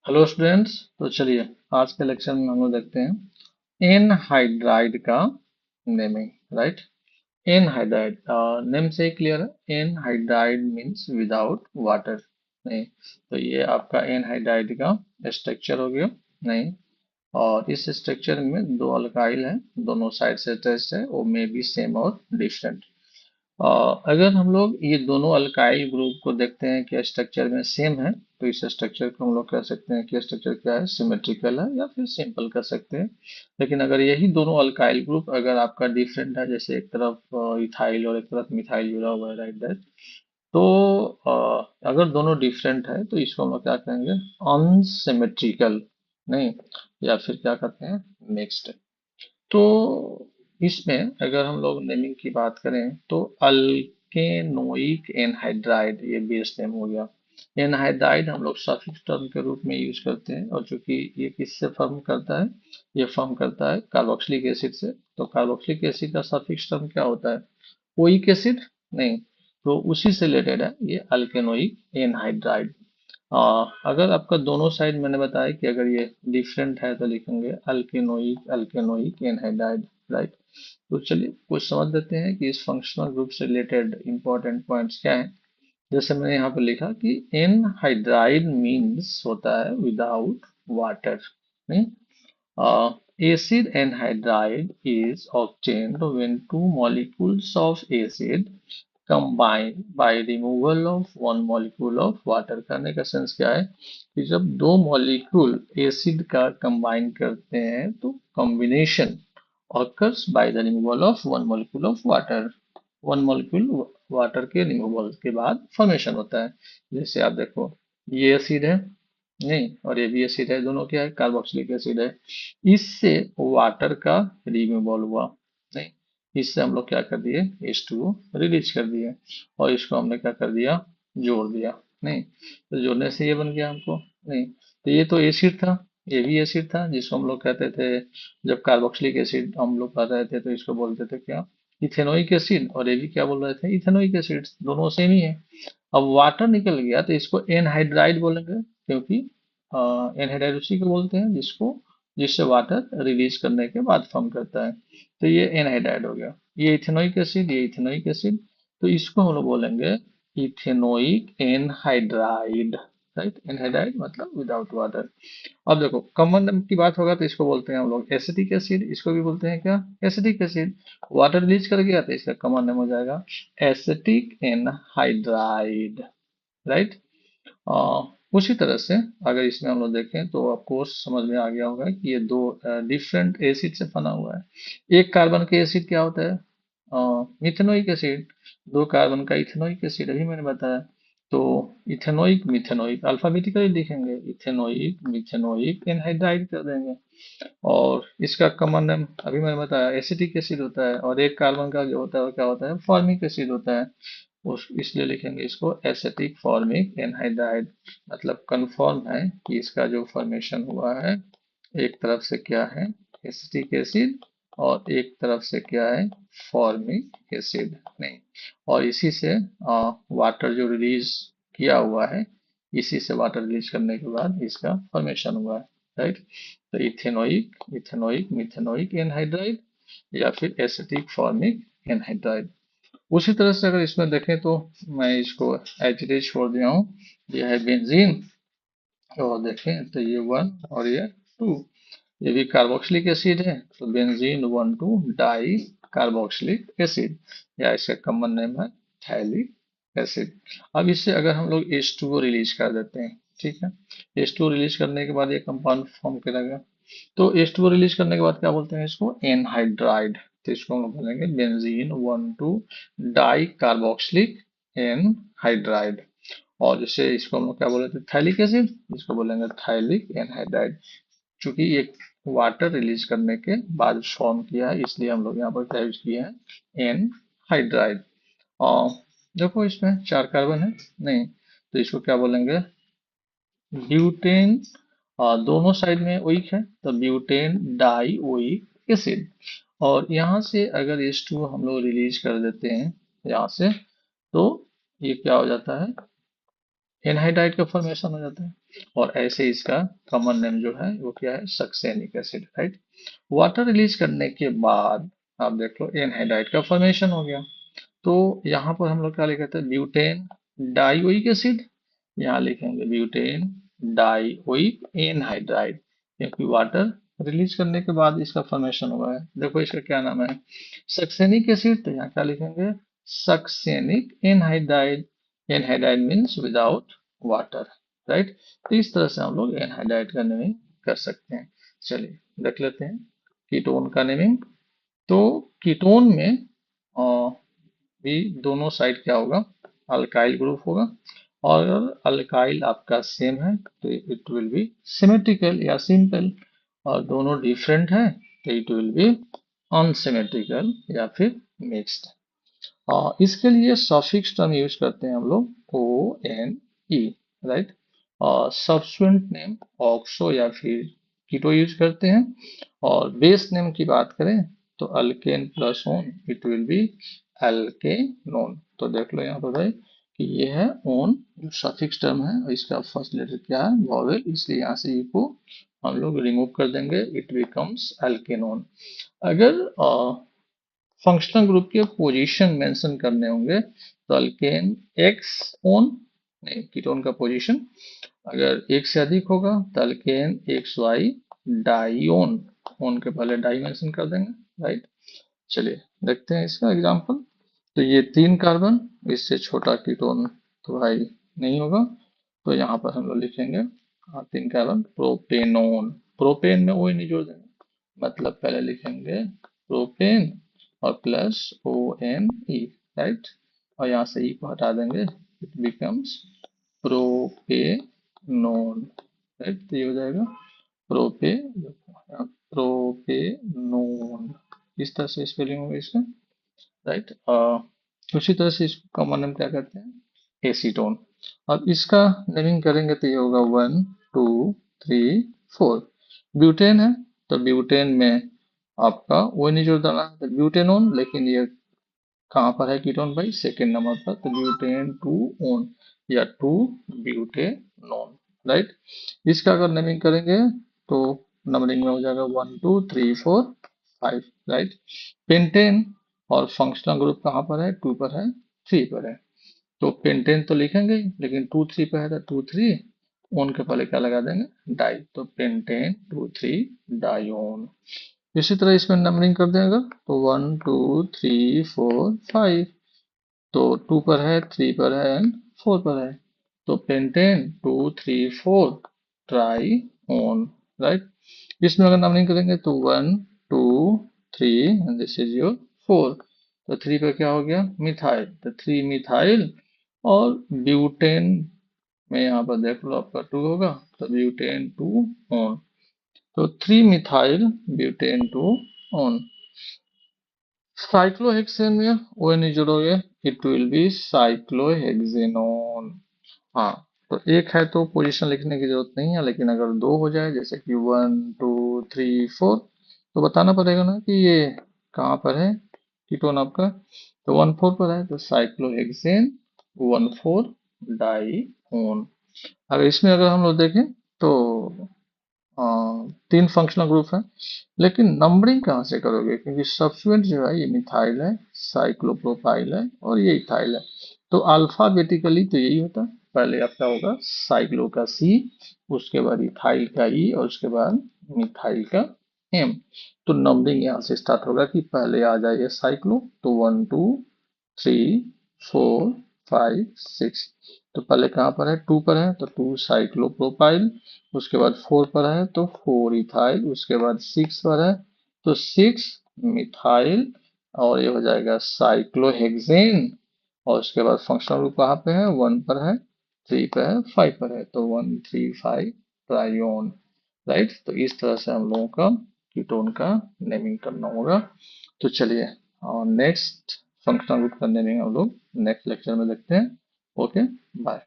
Hello students. तो चलिए आज के लेक्चर में हम लोग देखते हैं एनहाइड्राइड का नेमिंग। राइट। एनहाइड्राइड नेम से ही क्लियर है। Anhydride means without water. नहीं, तो ये आपका एनहाइड्राइड का स्ट्रक्चर हो गया। नहीं, और इस स्ट्रक्चर में दो अल्काइल हैं, दोनों साइड से अटैच्ड है, वो मे बी सेम और डिफरेंट। अगर हम लोग ये दोनों अल्काइल ग्रुप को देखते हैं कि स्ट्रक्चर में सेम है, तो इस स्ट्रक्चर को हम लोग कह सकते हैं कि स्ट्रक्चर क्या है, सिमेट्रिकल है, या फिर सिंपल कर सकते हैं। लेकिन अगर यही दोनों अल्काइल ग्रुप अगर आपका डिफरेंट है, जैसे एक तरफ इथाइल और एक तरफ मिथाइल जुड़ा हुआ है, राइट दैट, तो अगर दोनों डिफरेंट है तो इसको हम लोग क्या कहेंगे, अनसिमेट्रिकल। नहीं, या फिर क्या कहते हैं, मिक्स्ड। तो इसमें अगर हम लोग नेमिंग की बात करें तो अल्केनोइक एनहाइड्राइड ये बेस नेम हो गया। एनहाइड्राइड हम लोग सफिक्स टर्म के रूप में यूज करते हैं, और चूंकि ये किससे फॉर्म करता है, ये फॉर्म करता है कार्बोक्सिलिक एसिड से। तो कार्बोक्सिलिक एसिड का सफिक्स टर्म क्या होता है, ओइक एसिड। नहीं, तो उसी से रिलेटेड है ये अल्केनोइक एनहाइड्राइड। अगर आपका दोनों साइड मैंने बताया कि अगर ये डिफरेंट है तो लिखेंगे अल्केनोइक अल्केनोइक एनहाइड्राइड। राइट। तो चलिए कुछ समझ लेते हैं कि इस फंक्शनल ग्रुप से रिलेटेड इंपॉर्टेंट पॉइंट्स क्या हैं। जैसे मैंने यहाँ पर लिखा कि एनहाइड्राइड मीन्स होता है विदाउट वाटर। नहीं, acid anhydride is obtained when two molecules of acid combine by removal of one molecule of water। करने का सेंस क्या है कि जब दो मॉलिक्यूल एसिड का कंबाइन करते हैं तो combination occurs by the removal of one molecule of water। One molecule water के रिमूवल के बाद फॉर्मेशन होता है। जैसे आप देखो, ये एसिड है, नहीं, और ये भी एसिड है, दोनों क्या है, कार्बोक्सिलिक एसिड है। इससे वाटर का रिमूवल हुआ। नहीं, इससे हम लोग क्या कर दिए, H2O रिलीज कर दिए, और इसको हमने क्या कर दिया, जोड़ दिया। नहीं, तो जोड़ने से ये बन गया हमको। नहीं, तो ये तो एसिड था, ये भी एसिड था, जिसको हम लोग कहते थे, जब कार्बोक्सिलिक एसिड हम लोग कर रहे थे तो इसको बोलते थे क्या, इथेनोइक एसिड। और ये भी क्या बोल रहे थे, इथेनोइक एसिड, दोनों सेम ही है। अब वाटर निकल गया तो इसको एनहाइड्राइड बोलेंगे, क्योंकि एनहाइड्राइड उसी को बोलते हैं जिसको, जिससे वाटर रिलीज करने के बाद फॉर्म करता है। तो ये एनहाइड्राइड हो गया, ये इथेनोइक एसिड, ये इथेनोइक एसिड। तो इसको हम लोग बोलेंगे इथेनोइक एनहाइड्राइड। राइट, एनहाइड्राइड मतलब विदाउट वाटर। अब देखो, कॉमन नेम की बात होगा तो इसको बोलते हैं हम लोग एसिटिक एसिड, इसको भी बोलते हैं क्या, एसिटिक एसिड। वाटर रिलीज कर गया तो इसका कॉमन नेम हो जाएगा एसिटिक एनहाइड्राइड। राइट। उसी तरह से अगर इसमें हम लोग देखें तो आपको समझ में आ गया होगा कि ये दो डिफरेंट एसिड से बना हुआ है। एक कार्बन के एसिड क्या होता है, मिथेनोइक एसिड। दो कार्बन का इथेनोइक एसिड, अभी मैंने बताया। तो इथेनोइक मिथेनोइक अल्फाबेटिकली लिखेंगे, इथेनोइक मिथेनोइक एनहाइड्राइड कर देंगे। और इसका कॉमन नेम अभी मैंने बताया एसिटिक एसिड होता है, और एक कार्बन का जो होता है वो क्या होता है, फॉर्मिक एसिड होता है। उस इसलिए लिखेंगे इसको एसिटिक फॉर्मिक एनहाइड्राइड। मतलब कंफर्म है कि इसका जो फॉर्मेशन हुआ है, एक तरफ से क्या है, एसिटिक एसिड, और एक तरफ से क्या है, फॉर्मिक एसिड। नहीं, और इसी से वाटर जो रिलीज किया हुआ है, इसी से वाटर रिलीज करने के बाद इसका फॉर्मेशन हुआ है। राइट। तो इथेनोइक इथेनोइक मिथेनोइक एनहाइड्राइड, या फिर एसिटिक फॉर्मिक एनहाइड्राइड। उसी तरह से अगर इसमें देखें तो मैं इसको एच डी छोड़ दिया हूँ, यह है बेंजीन। और देखें तो ये वन और ये टू, ये भी कार्बोक्सिलिक एसिड है, तो बेंजीन 1,2 डाई कार्बोक्सिलिक एसिड, या इसका कॉमन नेम है थैलिक एसिड। अब इससे अगर हम लोग H2O रिलीज कर देते हैं, ठीक है, H2O रिलीज करने के बाद ये कंपाउंड फॉर्म करेगा। तो H2O रिलीज करने के बाद क्या बोलते हैं इसको, एनहाइड्राइड। तो इसको हम लोग बोलेंगे बेंजीन 1,2 डाई कार्बोक्सिलिक एनहाइड्राइड। और जैसे इसको हम लोग क्या बोले थे, थैलिक एसिड, इसको बोलेंगे थैलिक एनहाइड्राइड। चूंकि ये वाटर रिलीज करने के बाद फॉर्म किया है, इसलिए हम लोग यहाँ पर क्या यूज किए हैं, एन हाइड्राइड। और देखो इसमें चार कार्बन है, नहीं, तो इसको क्या बोलेंगे, ब्यूटेन। दोनों साइड में ओइक है, तो ब्यूटेन डाई ओइक एसिड। और यहाँ से अगर H2 हम लोग रिलीज कर देते हैं यहाँ से, तो ये क्या हो जाता है, एनहाइड्राइड का फॉर्मेशन हो जाता है। और ऐसे इसका कॉमन नेम जो है वो क्या है, succinic acid, right. Water release करने के बाद आप देख लो एनहाइड्राइड का फॉर्मेशन हो गया। तो यहाँ पर हम लोग क्या लिखे थे, ब्यूटेन डाइओइक एसिड, यहाँ लिखेंगे ब्यूटेन डाइओइक एनहाइड्राइड, क्योंकि वाटर रिलीज करने के बाद इसका फॉर्मेशन हुआ है। देखो इसका क्या नाम है, सक्सेनिक एसिड, तो यहाँ क्या लिखेंगे, succinic anhydride. Anhydride means without water, right. तो इस तरह से हम लोग एनहाइड्राइड का नेमिंग कर सकते हैं। चलिए देख लेते हैं कीटोन का नेमिंग। तो कीटोन में भी दोनों साइड क्या होगा, अल्काइल ग्रुप होगा। और अगर अल्काइल आपका सेम है तो इट विल बी सिमेट्रिकल या सिंपल, और दोनों डिफरेंट है तो इट विल बी अनसिमेट्रिकल या फिर मिक्स्ड। इसके लिए सफिक्स टर्म यूज करते हैं हम लोग ओ एन ई, राइट। और सब्स्टिट्यूएंट नेम ऑक्सो या फिर कीटो यूज करते हैं। और बेस नेम की बात करें तो alkane plus one, it will be alkanone. तो देख लो यहाँ पर भाई कि ये है ओन, जो सफिक्स टर्म है, और इसका फर्स्ट लेटर क्या है, वॉवेल, इसलिए यहाँ से ई को हम लोग रिमूव कर देंगे, इट बिकम्स एल्केनोन। अगर फंक्शनल ग्रुप के पोजीशन मेंशन करने होंगे तो अल्केन एक्स ओन, नहीं कीटोन का पोजीशन अगर एक से अधिक होगा तो alkane X Y dione, one के पहले डाई मेंशन कर देंगे, राइट। चलिए देखते हैं इसका एग्जांपल। तो ये 3 कार्बन, इससे छोटा कीटोन तो भाई नहीं होगा, तो यहाँ पर हम लोग लिखेंगे 3 कार्बन प्रोपेनोन। प्रोपेन में ओ नहीं जोड़ देंगे, मतलब पहले लिखेंगे प्रोपेन और plus O N E, right. और यहाँ से ई को हटा देंगे, इट बिकम्स प्रोपेनोन, राइट। तो ये हो जाएगा प्रोपे प्रोपेनोन, इस तरह से स्पेलिंग होगा इसका, राइट। उसी तरह से इसको कॉमन नेम क्या करते हैं, एसीटोन। अब इसका नेमिंग करेंगे तो ये होगा 1 2 3 4। ब्यूटेन है तो ब्यूटेन में आपका वो नहीं जोड़ डाला तो ब्यूटेनोन, लेकिन ये कहाँ पर है कीटोन भाई, सेकेंड नंबर पर, तो ब्यूटेन टू ओन या टू ब्यूटेनोन, राइट। इसका अगर नेमिंग करेंगे तो नंबरिंग में हो जाएगा 1 2 3 4 5, राइट। पेंटेन और फंक्शनल ग्रुप कहाँ पर है, 2 पर है, 3 पर है। तो पेंटेन तो लिखेंगे ही, लेकिन 2 3 पे है तो 2 3 ओन के पहले क्या लगा देंगे, डाई, तो पेंटेन 2 3 डाइओन। इसी तरह इसमें नंबरिंग कर देंगे तो 1 2 3 4 5, तो 2 पर है, 3 पर है एंड 4 पर है, तो पेंटेन 2 3 4 ट्राई ओन, राइट। इसमें अगर नंबरिंग करेंगे तो 1 2 3 एंड दिस इज योर 4, तो 3 पर क्या हो गया, मिथाइल, तो 3 मिथाइल। और ब्यूटेन में यहाँ पर देख लो आपका 2 होगा, तो ब्यूटेन 2 ऑन, तो 3 मिथाइल ब्यूटेन 2 ऑन। साइक्लोहेक्सेन में ओ नहीं जोड़ोगे, इट विल बी साइक्लोहेक्सेनोन। हाँ, तो एक है तो पोजीशन लिखने की जरूरत नहीं है, लेकिन अगर 2 हो जाए जैसे कि 1 2 3 4, तो बताना पड़ेगा ना कि ये कहाँ पर है कीटोन आपका, तो 1 4 पर है, तो साइक्लोहेक्सेन 1 4 डाइओन। अगर इसमें अगर हम लोग देखें तो 3 फंक्शनल ग्रुप है, लेकिन नंबरिंग कहाँ से करोगे, क्योंकि सब्स्टिट्यूएंट जो है ये मिथाइल है, साइक्लोप्रोपाइल है और ये इथाइल है। तो अल्फाबेटिकली तो यही होता है, पहले आपका होगा साइक्लो का सी, उसके बाद इथाइल का ई, और उसके बाद मिथाइल का एम। तो नंबरिंग यहाँ से स्टार्ट होगा कि पहले आ जाएगा साइक्लो, तो 1 2 3 4 5 6, तो पहले कहाँ पर है, 2 पर है, तो 2 साइक्लोप्रोपाइल, उसके बाद 4 पर है तो 4 इथाइल, उसके बाद 6 पर है तो 6 मिथाइल, और ये हो जाएगा साइक्लोहेक्सेन। और उसके बाद फंक्शनल ग्रुप कहाँ पे है, 1 पर है, 3 पे है, 5 पर है, तो 1 3 5 ट्राइओन, राइट। तो इस तरह से हम लोगों का कीटोन का नेमिंग करना होगा। तो चलिए और नेक्स्ट फंक्शनल ग्रुप का नेमिंग हम लोग नेक्स्ट लेक्चर में देखते हैं। Okay, bye.